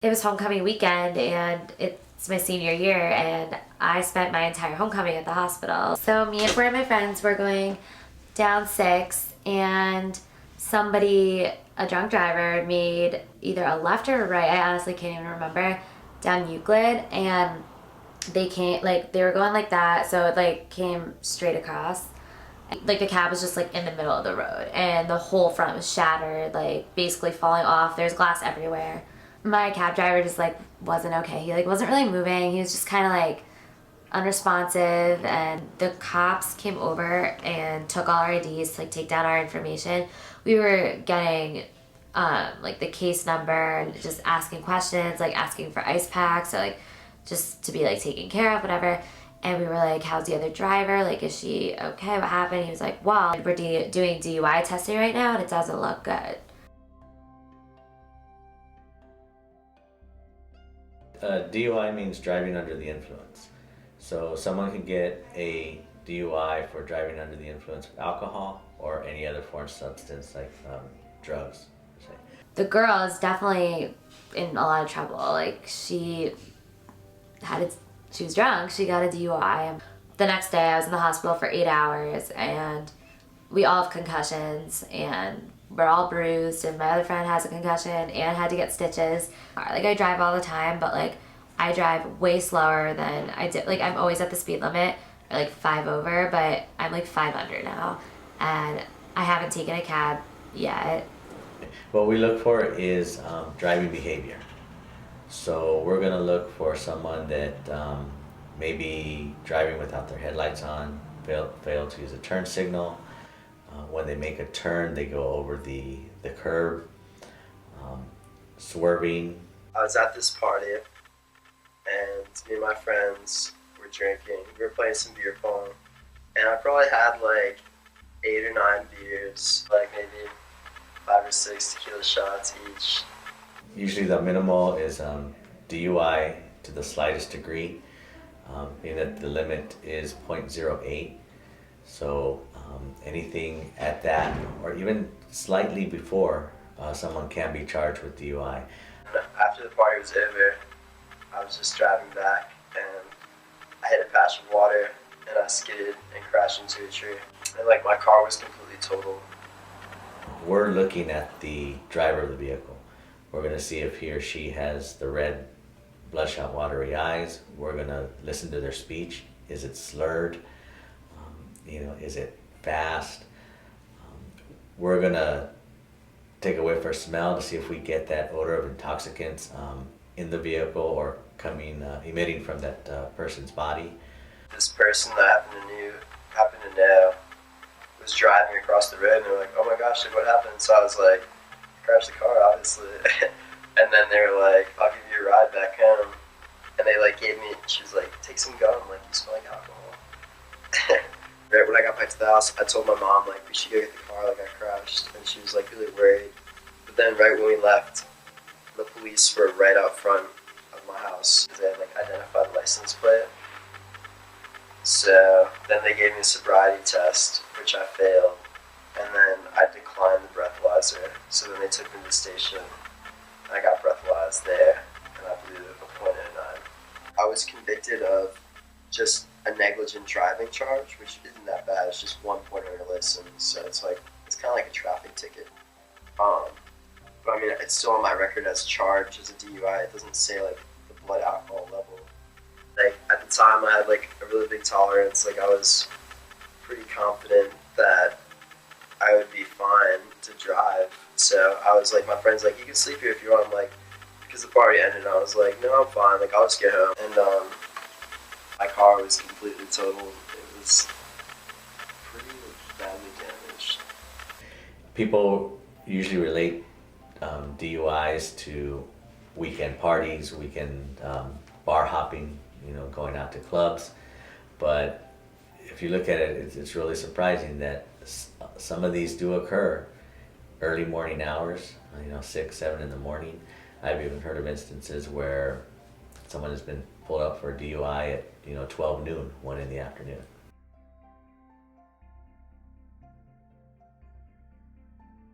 It was homecoming weekend and it's my senior year and I spent my entire homecoming at the hospital. So me and four of my friends were going down 6 and somebody, a drunk driver, made either a left or a right, I honestly can't even remember, down Euclid, and they were going like that, so it came straight across. The cab was just in the middle of the road and the whole front was shattered, basically falling off. There's glass everywhere. My cab driver just wasn't okay. He wasn't really moving. He was just kind of unresponsive, and the cops came over and took all our IDs to take down our information. We were getting the case number and just asking questions, asking for ice packs, or just to be taken care of, whatever. And we were like, how's the other driver? Is she okay? What happened? He was like, well, we're doing DUI testing right now and it doesn't look good. DUI means driving under the influence. So someone can get a DUI for driving under the influence of alcohol or any other foreign substance like drugs, per se. The girl is definitely in a lot of trouble. She was drunk, she got a DUI. The next day I was in the hospital for 8 hours and we all have concussions and we're all bruised, and my other friend has a concussion and had to get stitches. I drive all the time, but I drive way slower than I did. I'm always at the speed limit, or 5 over, but I'm 5 under now, and I haven't taken a cab yet. What we look for is driving behavior. So we're gonna look for someone that may be driving without their headlights on, fail to use a turn signal. When they make a turn, they go over the curb, swerving. I was at this party, and me and my friends were drinking. We were playing some beer pong, and I probably had 8 or 9 beers, maybe 5 or 6 tequila shots each. Usually the minimal is DUI to the slightest degree, being that the limit is 0.08. So anything at that, or even slightly before, someone can be charged with DUI. After the party was over, I was just driving back and I hit a patch of water and I skidded and crashed into a tree. And my car was completely totaled. We're looking at the driver of the vehicle. We're going to see if he or she has the red, bloodshot, watery eyes. We're going to listen to their speech. Is it slurred? Is it fast? We're going to take a whiff or smell to see if we get that odor of intoxicants in the vehicle or emitting from that person's body. This person that I happened to know was driving across the road, and they were like, oh my gosh, what happened? So I was like, crashed the car, obviously. And then they were like, I'll give you a ride back home. And they she was like, take some gum, you smell like alcohol. Right when I got back to the house, I told my mom, we should go get the car, I crashed. And she was really worried. But then right when we left, the police were right out front of my house. They had identified the license plate. So then they gave me a sobriety test, which I failed. And then I declined the breathalyzer. So then they took me to the station. And I got breathalyzed there. And I blew a .09. I was convicted of just a negligent driving charge, which isn't that bad. It's just 1 point on your license, so it's kind of like a traffic ticket. But it's still on my record as charged as a DUI. It doesn't say the blood alcohol level. At the time, I had a really big tolerance. I was pretty confident that I would be fine to drive. So I was my friend's you can sleep here if you want. Because the party ended, I was like, no, I'm fine. I'll just get home. And my car was completely totaled. It was pretty badly damaged. People usually relate DUIs to weekend parties, weekend bar hopping, going out to clubs. But if you look at it, it's really surprising that some of these do occur early morning hours, 6, 7 in the morning. I've even heard of instances where someone has been pulled up for a DUI at 12 noon, 1 in the afternoon.